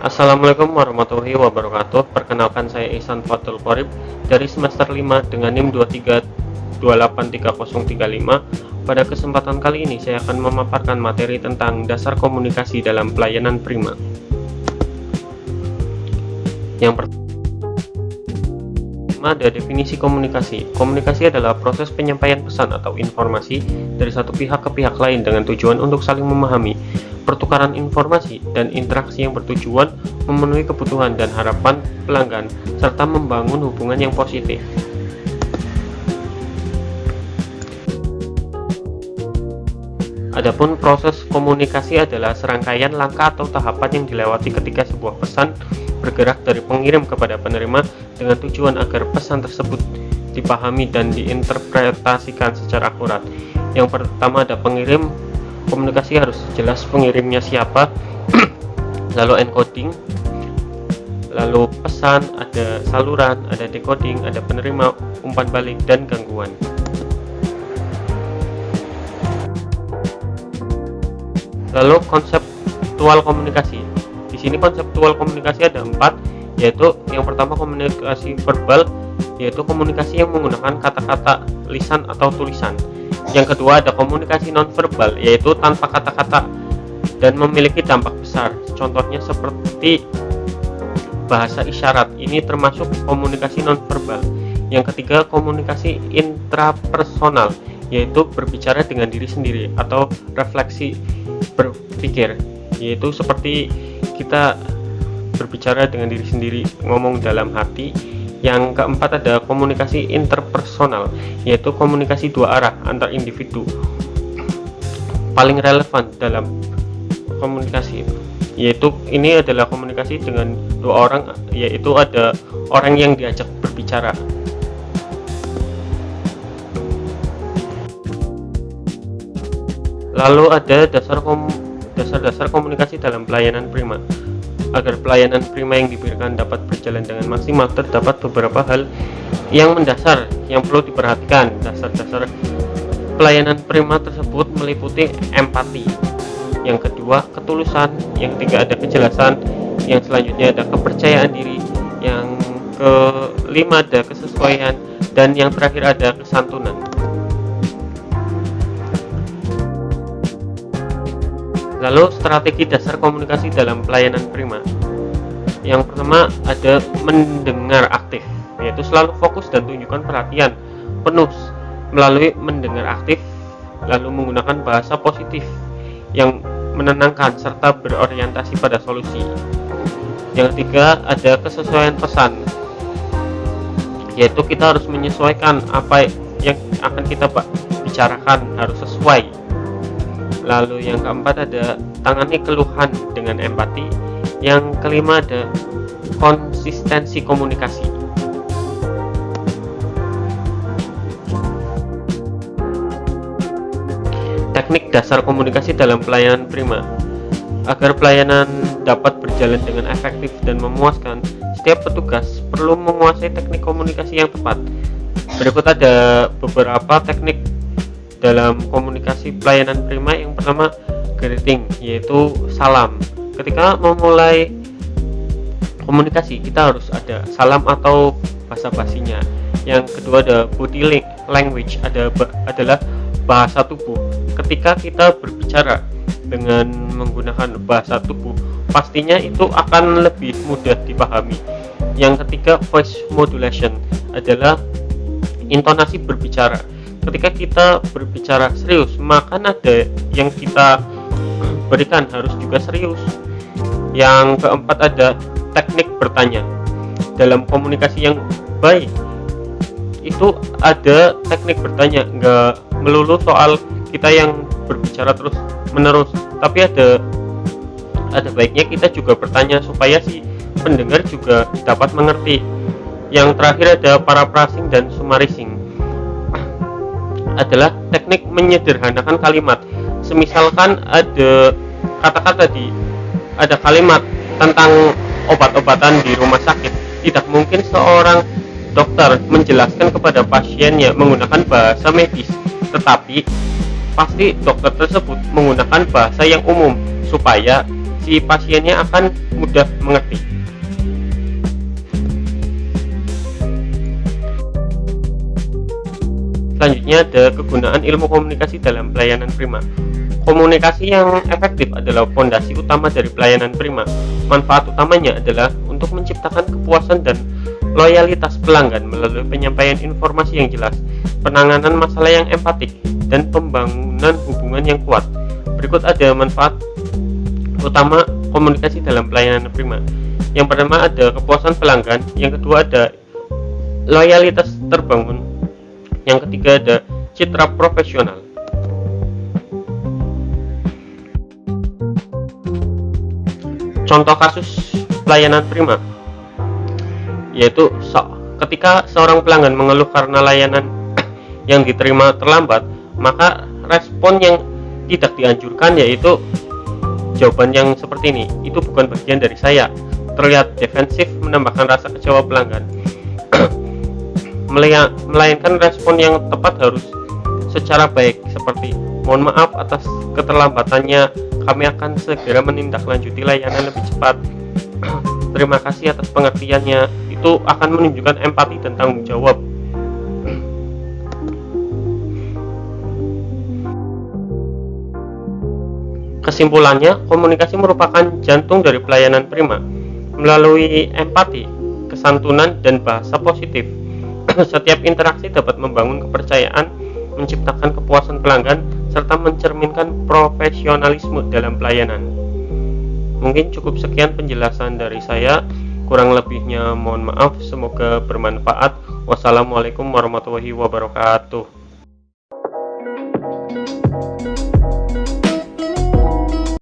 Assalamualaikum warahmatullahi wabarakatuh. Perkenalkan, saya Ihsan Fathul Qorib dari semester 5 dengan NIM 23283035. Pada kesempatan kali ini saya akan memaparkan materi tentang dasar komunikasi dalam pelayanan prima. Yang pertama ada definisi komunikasi. Komunikasi adalah proses penyampaian pesan atau informasi dari satu pihak ke pihak lain dengan tujuan untuk saling memahami, pertukaran informasi, dan interaksi yang bertujuan memenuhi kebutuhan dan harapan pelanggan, serta membangun hubungan yang positif. Adapun proses komunikasi adalah serangkaian langkah atau tahapan yang dilewati ketika sebuah pesan bergerak dari pengirim kepada penerima dengan tujuan agar pesan tersebut dipahami dan diinterpretasikan secara akurat. Yang pertama ada pengirim. Komunikasi harus jelas pengirimnya siapa, lalu encoding, lalu pesan, ada saluran, ada decoding, ada penerima, umpan balik, dan gangguan. Lalu konseptual komunikasi. Di sini konseptual komunikasi ada 4, yaitu yang pertama komunikasi verbal, yaitu komunikasi yang menggunakan kata-kata lisan atau tulisan. Yang kedua ada komunikasi nonverbal, yaitu tanpa kata-kata dan memiliki dampak besar. Contohnya seperti bahasa isyarat, ini termasuk komunikasi nonverbal. Yang ketiga komunikasi intrapersonal, yaitu berbicara dengan diri sendiri atau refleksi berpikir, yaitu seperti kita berbicara dengan diri sendiri, ngomong dalam hati. Yang keempat ada komunikasi interpersonal, yaitu komunikasi dua arah antar individu. Paling relevan dalam komunikasi, yaitu ini adalah komunikasi dengan dua orang, yaitu ada orang yang diajak berbicara. Lalu ada dasar-dasar komunikasi dalam pelayanan prima. Agar pelayanan prima yang diberikan dapat berjalan dengan maksimal, terdapat beberapa hal yang mendasar yang perlu diperhatikan. Dasar-dasar pelayanan prima tersebut meliputi empati, yang kedua ketulusan, yang ketiga ada kejelasan, yang selanjutnya ada kepercayaan diri, yang kelima ada kesesuaian, dan yang terakhir ada kesantunan. Lalu strategi dasar komunikasi dalam pelayanan prima. Yang pertama ada mendengar aktif, yaitu selalu fokus dan tunjukkan perhatian penuh melalui mendengar aktif, lalu menggunakan bahasa positif yang menenangkan serta berorientasi pada solusi. Yang ketiga ada kesesuaian pesan, yaitu kita harus menyesuaikan apa yang akan kita bicarakan, harus sesuai. Lalu yang keempat ada tangani keluhan dengan empati. Yang kelima ada konsistensi komunikasi. Teknik dasar komunikasi dalam pelayanan prima. Agar pelayanan dapat berjalan dengan efektif dan memuaskan, setiap petugas perlu menguasai teknik komunikasi yang tepat. Berikut ada beberapa teknik dalam komunikasi pelayanan prima. Yang pertama greeting, yaitu salam. Ketika memulai komunikasi kita harus ada salam atau basa-basinya. Yang kedua ada body language, adalah bahasa tubuh. Ketika kita berbicara dengan menggunakan bahasa tubuh, pastinya itu akan lebih mudah dipahami. Yang ketiga voice modulation, adalah intonasi berbicara. Ketika kita berbicara serius, maka nada yang kita berikan harus juga serius. Yang keempat ada teknik bertanya. Dalam komunikasi yang baik itu ada teknik bertanya, nggak melulu soal kita yang berbicara terus menerus, tapi ada baiknya kita juga bertanya supaya si pendengar juga dapat mengerti. Yang terakhir ada paraphrasing dan summarizing, adalah teknik menyederhanakan kalimat. Semisalkan ada ada kalimat tentang obat-obatan di rumah sakit, tidak mungkin seorang dokter menjelaskan kepada pasiennya menggunakan bahasa medis, tetapi pasti dokter tersebut menggunakan bahasa yang umum supaya si pasiennya akan mudah mengerti. Selanjutnya ada kegunaan ilmu komunikasi dalam pelayanan prima. Komunikasi yang efektif adalah fondasi utama dari pelayanan prima. Manfaat utamanya adalah untuk menciptakan kepuasan dan loyalitas pelanggan melalui penyampaian informasi yang jelas, penanganan masalah yang empatik, dan pembangunan hubungan yang kuat. Berikut ada manfaat utama komunikasi dalam pelayanan prima. Yang pertama ada kepuasan pelanggan, yang kedua ada loyalitas terbangun, yang ketiga ada citra profesional. Contoh kasus pelayanan prima yaitu ketika seorang pelanggan mengeluh karena layanan yang diterima terlambat, maka respon yang tidak dianjurkan yaitu jawaban yang seperti ini, "Itu bukan bagian dari saya." Terlihat defensif, menambahkan rasa kecewa pelanggan. Melainkan respon yang tepat harus secara baik seperti, "Mohon maaf atas keterlambatannya, kami akan segera menindaklanjuti layanan lebih cepat. Terima kasih atas pengertiannya." Itu akan menunjukkan empati dan tanggung jawab. Kesimpulannya, komunikasi merupakan jantung dari pelayanan prima. Melalui empati, kesantunan, dan bahasa positif, setiap interaksi dapat membangun kepercayaan, menciptakan kepuasan pelanggan, serta mencerminkan profesionalisme dalam pelayanan. Mungkin cukup sekian penjelasan dari saya. Kurang lebihnya mohon maaf, semoga bermanfaat. Wassalamualaikum warahmatullahi wabarakatuh.